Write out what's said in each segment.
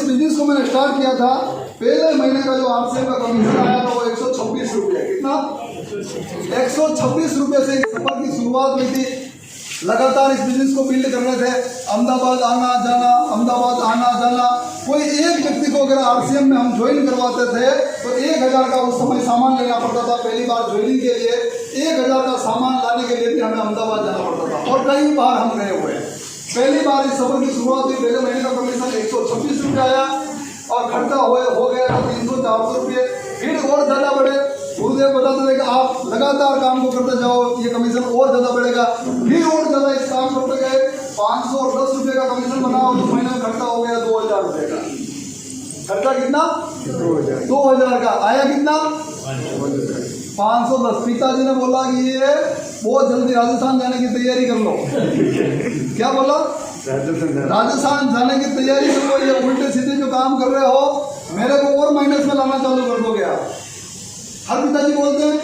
इस बिजनेस को मैंने स्टार्ट किया था, पहले महीने का जो आरसीएम का कमीशन आया था वो 126 रुपये। कितना? 126 रुपये से सफर की शुरुआत हुई थी। लगातार इस बिजनेस को बिल्ड कर रहे थे, अहमदाबाद आना जाना, अहमदाबाद आना जाना। कोई एक व्यक्ति को अगर आरसीएम में हम ज्वाइन करवाते थे तो 1000 का उस समय सामान लेना पड़ता था। पहली बार ज्वाइनिंग के लिए 1000 का सामान लाने के लिए भी हमें अहमदाबाद जाना पड़ता था, और कई बार हम गए हुए हैं। पहली बार इस सफर की शुरुआत हुई, पहले महीने का कमीशन 126 रुपये आया और खर्चा हो गया था 300-400 रुपये। फिर और ज़्यादा बढ़े, गुरुदेव बताते थे कि आप लगातार काम को करते जाओ, ये कमीशन और ज़्यादा बढ़ेगा। फिर और ज़्यादा इस काम करते गए, 510 रुपये का कमीशन बना और 2 महीने में खर्चा हो गया 2000 रुपये का। खर्चा कितना? 2000 का। आया कितना? 510। पिताजी ने बोला कि ये बहुत जल्दी राजस्थान जाने की तैयारी कर लो। क्या बोला? राजस्थान जाने की तैयारी कर लो, ये उल्टे सीधे जो काम कर रहे हो मेरे को और माइनस में लाना चालू कर दोगे आप। हर पिताजी बोलते हैं,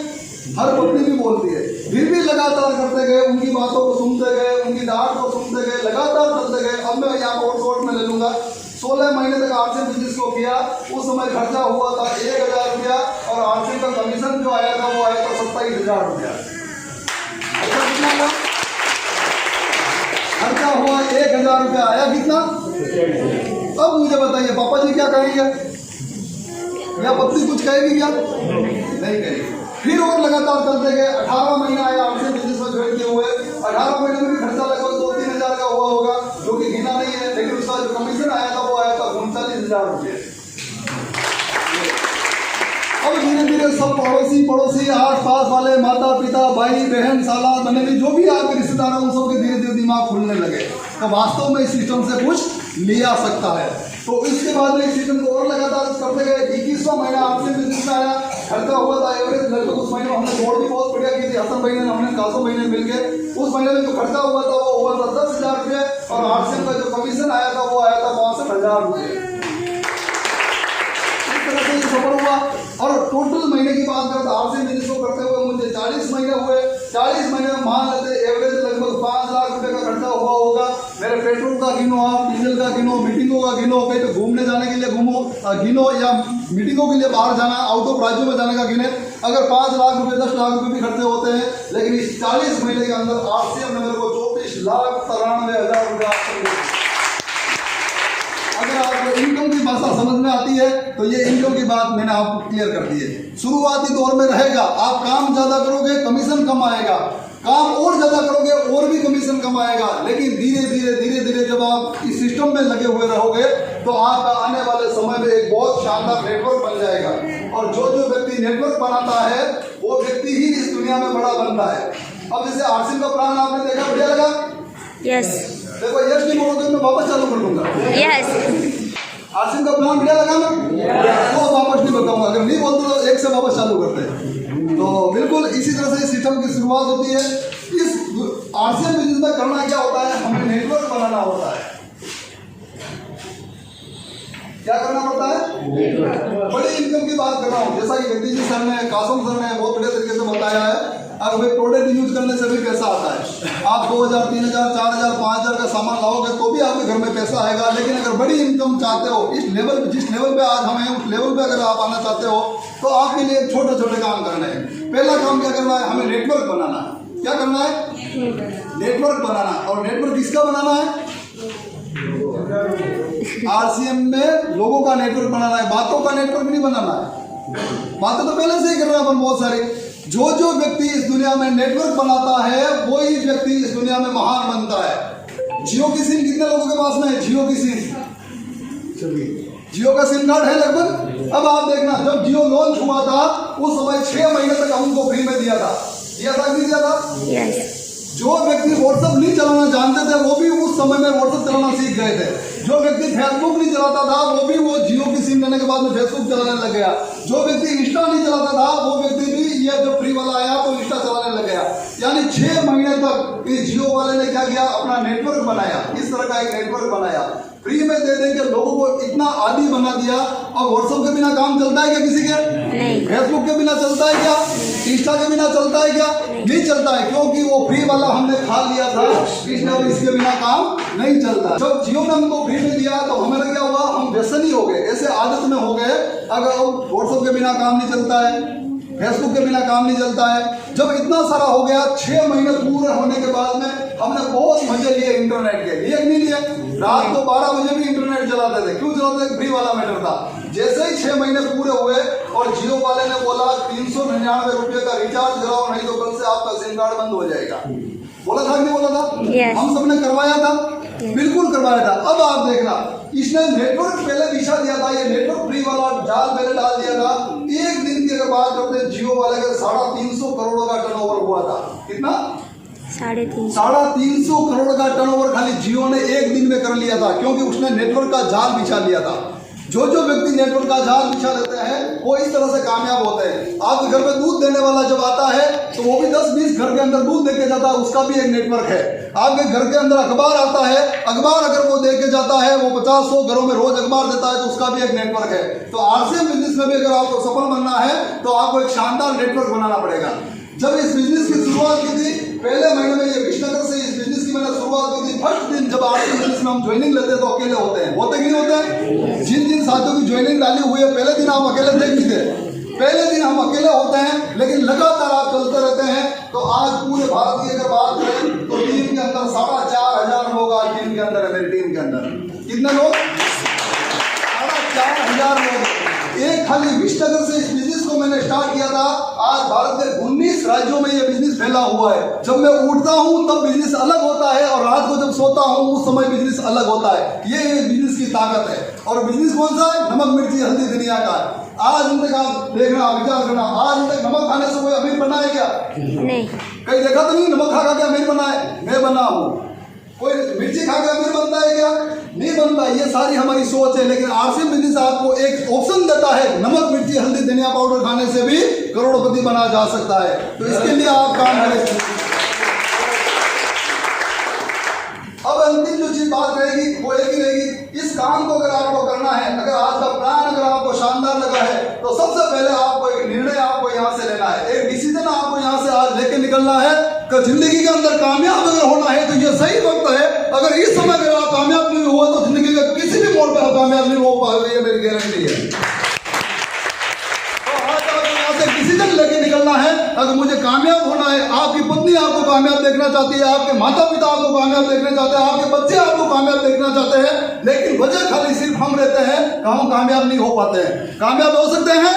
हर पत्नी भी बोलती है। फिर भी लगातार करते गए, उनकी बातों को सुनते गए, उनकी डांट को सुनते गए, लगातार चलते गए। अब मैं यहाँ और शॉर्ट में ले लूंगा। 16 महीने तक आरसीएम बिजनेस को किया। उस समय खर्चा हुआ था 1000 रुपया और आरसीएम का कमीशन जो आया था वो आया था 27000 रुपया। कितना हुआ? खर्चा हुआ 1000 रुपया, आया कितना? अब मुझे बताइए पापा जी क्या करेंगे या पत्नी कुछ कहेगी क्या? नहीं कहेगी। फिर और लगातार चलते गए। 18 महीना आया आरसीएम बिजनेस में ज्वाइन किए हुए। 18 महीने में भी खर्चा लगभग 2-3 हजार का हुआ होगा, जो कि गिना नहीं है, लेकिन उसका जो कमीशन आया था वो आया था 39000 रुपये। अब धीरे धीरे सब पड़ोसी आस पास वाले, माता पिता, भाई बहन, साला बनेवी, जो भी आपके रिश्तेदार हैं, उन सब के धीरे धीरे दिमाग खुलने लगे तो वास्तव में इस सिस्टम से कुछ लिया सकता है। तो इसके बाद में इस सिस्टम को और लगातार करते गए। 21वां महीना आपसे बिजनेस में आया, खर्चा हुआ था एवरेज लगभग उस महीने में हमने जोड़ भी बहुत बढ़िया की थी। हसन महीने में हमने 400 महीने मिलकर उस महीने में जो खर्चा हुआ था वो हुआ था 10,000 रुपये और आरसीएम का जो कमीशन आया था वो आया था 62,000 रुपये। सफल हुआ। और टोटल महीने की बात करते आरसीएम बिजनेस को करते हुए मुझे 40 महीने हुए। 40 महीने में मान लेते एवरेज लगभग 5 लाख रुपए का खर्चा हुआ होगा। मेरे पेट्रोल का गिनो, आप डीजल का गिनो, मीटिंगों का गिनो, कहीं तो घूमने जाने के लिए गिनो या मीटिंगों के लिए बाहर जाना, आउट ऑफ राज्यों में जाने का गिने। अगर 5 लाख रुपए 10 लाख रुपए भी खर्चे होते हैं, लेकिन इस 40 महीने के अंदर आरसीएम ने मेरे को 24,93,000 अगर आपको इनकम की भाषा समझ में आती है तो ये इनकम की बात मैंने आपको क्लियर कर दी है। शुरुआती दौर में रहेगा, आप काम ज्यादा करोगे कमीशन कम आएगा, काम और ज्यादा करोगे और भी कमीशन कम आएगा। लेकिन धीरे धीरे जब आप इस सिस्टम में लगे हुए रहोगे तो आपका आने वाले समय में एक बहुत शानदार नेटवर्क बन जाएगा। और जो व्यक्ति नेटवर्क बनाता है वो व्यक्ति ही इस दुनिया में बड़ा बनता है। अब जैसे आरसीएम का प्लान आपने देखा, बढ़िया लगा? यस। देखो यस नहीं बोलोगे मैं वापस चालू कर दूंगा। यस। आरसीएम का प्लान बढ़िया लगा ना? वो वापस नहीं बताऊंगा, अगर नहीं बोलते तो एक से वापस चालू करते हैं। तो बिल्कुल इसी तरह से सिस्टम की शुरुआत होती है। इस आरसीएम बिजनेस में करना क्या होता है, हमें नेटवर्क बनाना होता है। क्या करना पड़ता है? बड़ी इनकम की बात कर रहा हूँ, जैसा कि वेदी जी सर ने, कासम सर ने बहुत बढ़िया तरीके से बताया है। अब भाई प्रोडक्ट यूज करने से भी पैसा आता है। आप 2000, 3000, 4000, 5000 का सामान लाओगे तो भी आपके घर में पैसा आएगा। लेकिन अगर बड़ी इनकम चाहते हो, इस लेवल जिस लेवल पे आज हम हैं उस लेवल पे अगर आप आना चाहते हो तो आपके लिए छोटे छोटे काम करने हैं। पहला काम क्या करना है, हमें नेटवर्क बनाना है। क्या करना है? नेटवर्क बनाना। और नेटवर्क किसका बनाना है? आरसीएम में लोगों का नेटवर्क बनाना है, बातों का नेटवर्क नहीं बनाना है। बातें तो पहले से ही कर रहे हैं अपन बहुत सारे। जो व्यक्ति इस दुनिया में नेटवर्क बनाता है वही व्यक्ति इस दुनिया में महान बनता है। जियो की सिम कितने लोगों के पास में है? जियो की सिम, जियो का सिम कार्ड है लगभग। अब आप देखना, जब जियो लॉन्च हुआ था उस समय 6 महीने तक हमको फ्री में दिया था कि नहीं दिया था? यस। जो व्यक्ति व्हाट्सएप नहीं चलाना जानते थे वो भी उस समय में व्हाट्सएप चलाना सीख गए थे। जो व्यक्ति फेसबुक नहीं चलाता था वो भी वो जियो की सिम लेने के बाद में फेसबुक चलाने लग गया। जो व्यक्ति इंस्टा नहीं चलाता था वो व्यक्ति भी ये जो फ्री वाला आया तो इंस्टा चलाने लग गया। यानी 6 महीने तक इस जियो वाले ने क्या किया, अपना नेटवर्क बनाया। इस तरह का एक नेटवर्क बनाया, फ्री में दे देंगे, लोगों को इतना आदी बना दिया। अब व्हाट्सएप के बिना काम चलता है क्या किसी के? फेसबुक के बिना चलता है क्या? इंस्टा के बिना चलता है क्या? नहीं चलता है, क्योंकि वो फ्री वाला हमने खा लिया था, इसलिए इसके बिना काम नहीं चलता। जब जियो ने हमको फ्री में दिया तो हमारा क्या हुआ, हम व्यसनी ऐसे आदत में हो गए, अगर व्हाट्सएप के बिना काम नहीं चलता है, फेसबुक के बिना काम नहीं चलता है। जब इतना सारा हो गया, 6 महीने पूरे होने के बाद में हमने बहुत मजे लिए इंटरनेट के, लिए नहीं लिए। रात को 12 बजे भी इंटरनेट चलाते थे। क्यों चलाते थे? फ्री वाला मैटर था। जैसे ही 6 महीने पूरे हुए और जियो वाले ने बोला 399 रुपये का रिचार्ज कराओ, नहीं तो कल से आपका सिम कार्ड बंद हो जाएगा। बोला था कि नहीं बोला था? Yes. हम सबने करवाया था, बिल्कुल करवाया था। अब आप देखना, इसने नेटवर्क पहले बिछा दिया था, ये नेटवर्क फ्री वाला जाल पहले डाल दिया था। एक दिन की अगर बात करते हैं, जियो वाले का 350 करोड़ का टर्नओवर हुआ था। कितना? 350 करोड़ का टर्नओवर खाली जियो ने एक दिन में कर लिया था, क्योंकि उसने नेटवर्क का जाल बिछा लिया था। जो व्यक्ति नेटवर्क का जाल बिछा लेते हैं वो इस तरह से कामयाब होते हैं। आपके घर में दूध देने वाला जब आता है तो वो भी 10-20 घर के अंदर दूध देके जाता है, उसका भी एक नेटवर्क है। आपके घर के अंदर अखबार आता है, अखबार अगर वो देके जाता है, वो 50-100 घरों में रोज अखबार देता है, तो उसका भी एक नेटवर्क है। तो आरसीएम बिजनेस में भी अगर आपको सफल बनना है तो आपको एक शानदार नेटवर्क बनाना पड़ेगा। जब इस बिजनेस की शुरुआत की थी, पहले महीने में ये विश्वनगर से इस बिजनेस की मैंने शुरुआत की थी। फर्स्ट दिन जब आरसीएम बिजनेस में हम ज्वाइनिंग लेते हैं तो अकेले होते हैं, होते कि नहीं होते? जिन साथियों की ज्वाइनिंग डाली हुई है, पहले दिन हम अकेले देख नहीं थे, पहले दिन हम अकेले होते हैं, लेकिन लगातार आप चलते रहते हैं। तो आज पूरे भारत की अगर बात करें तो टीम के अंदर 4,500 लोग आज टीम के अंदर है। मेरी टीम के अंदर कितने लोग? 4,500 लोग। एक खाली विश्वनगर से इस बिजनेस को मैंने स्टार्ट किया था। आज भारत के 19 राज्यों में ये बिजनेस फैला हुआ है। जब मैं उठता हूँ तब बिजनेस अलग होता है, और रात को जब सोता हूँ उस समय बिजनेस अलग होता है। ये बिजनेस की ताकत है। और बिजनेस कौन सा है? नमक मिर्ची हल्दी धनिया का। आज तक आप देखना, विचार करना, आज तक नमक खाने से कोई अमीर बना है क्या? नहीं। कहीं देखा तो नहीं नमक खा के अमीर बना है? मैं बना हूँ। कोई मिर्ची खा के अमीर बनता है क्या? नहीं बनता। ये सारी हमारी सोच है। लेकिन आरसीएम बिजनेस आपको एक ऑप्शन देता है, नमक मिर्ची हल्दी धनिया पाउडर खाने से भी करोड़पति बना जा सकता है। तो इसके लिए आप काम करें। अब अंतिम जो चीज बात रहेगी वो एक ही रहेगी, इस काम को अगर आपको करना है, अगर आज का प्लान अगर आपको शानदार लगा है, तो सबसे पहले आपको एक निर्णय आपको यहाँ से लेना है, एक डिसीजन आपको यहाँ से आज लेके निकलना है कि जिंदगी के अंदर कामयाब अगर होना है तो ये सही वक्त है। अगर इस समय अगर आप कामयाब नहीं हुआ तो जिंदगी के किसी भी मोड़ पर आप कामयाब नहीं हो पाओगे, ये मेरी गारंटी है। डिसीजन लेके निकलना है। अगर मुझे कामयाब होना है, आपकी पत्नी आपको कामयाब देखना चाहती है, आपके माता पिता आपको कामयाब देखना चाहते हैं, आपके बच्चे आपको कामयाब देखना चाहते हैं, लेकिन वजह खाली सिर्फ हम रहते हैं कि हम कामयाब नहीं हो पाते हैं। कामयाब हो सकते हैं?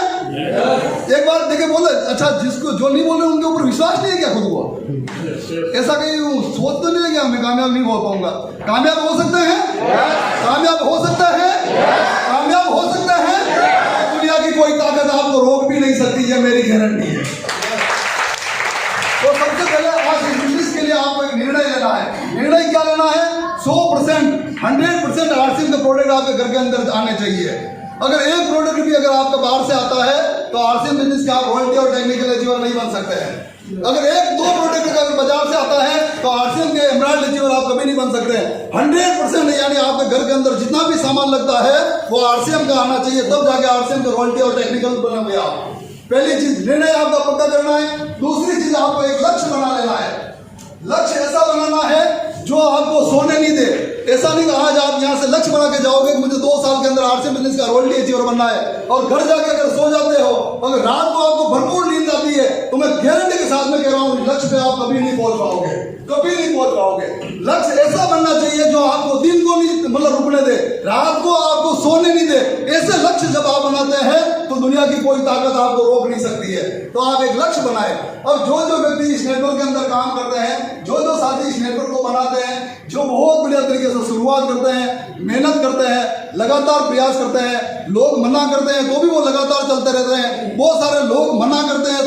एक बार देखे बोले, अच्छा जिसको जो नहीं बोल रहे उनके ऊपर विश्वास नहीं है क्या खुद को? ऐसा कहीं सोच तो नहीं है कि मैं कामयाब नहीं हो पाऊंगा? कामयाब हो सकते हैं? कामयाब हो सकते हैं? कामयाब हो सकते हैं? दुनिया की कोई ताकत आपको रोक भी नहीं सकती, ये मेरी गारंटी है। तो सबसे पहले आज इस बिजनेस के लिए आपको एक निर्णय लेना है। निर्णय क्या लेना है? 100% 100% आरसीएम के प्रोडक्ट आपके घर के अंदर आने चाहिए। अगर एक प्रोडक्ट भी अगर आपका बाहर से आता है तो आरसीएम बिजनेस के आप रॉयल्टी और टेक्निकल अचीवर नहीं बन सकते हैं। अगर 1-2 प्रोडक्ट अगर बाजार से आता है तो आरसीएम के एमराल्ड अचीवर आप कभी नहीं बन सकते हैं। 100% यानी आपके घर के अंदर जितना भी सामान लगता है वो आरसीएम का आना चाहिए, तब जाके आरसीएम के रॉयल्टी और टेक्निकल बनोगे आप। पहली चीज निर्णय आपका पक्का करना है। दूसरी चीज आपको एक लक्ष्य बना लेना है। लक्ष्य ऐसा बनाना है जो आपको सोने नहीं दे। ऐसा नहीं कि आज आप यहाँ से लक्ष्य बना के जाओगे कि मुझे 2 साल के अंदर आरसीएम बिजनेस का रॉयल्टी अचीवर बनना है, और घर जाके अगर सो जाते हो, अगर रात को आपको भरपूर नींद आती है, तो मैं गारंटी के साथ में कह रहा हूँ लक्ष्य पे आप कभी नहीं पहुंच पाओगे, कभी नहीं पहुंच पाओगे। लक्ष्य ऐसा बनना चाहिए जो आपको दिन को नहीं मतलब रुकने दे, रात को आपको सोने नहीं दे। ऐसे लक्ष्य जब आप बनाते हैं तो दुनिया की कोई ताकत आपको रोक नहीं सकती है। तो आप एक लक्ष्य बनाए। और जो व्यक्ति इस नेटवर्क के अंदर काम करते हैं, जो साथी इस नेटवर्क को बनाते हैं, जो बहुत बढ़िया तरीके से शुरुआत करते हैं, मेहनत करते हैं, लगातार प्रयास करते हैं, लोग मना करते हैं तो भी वो लगातार चलते रहते हैं, बहुत सारे लोग मना करते हैं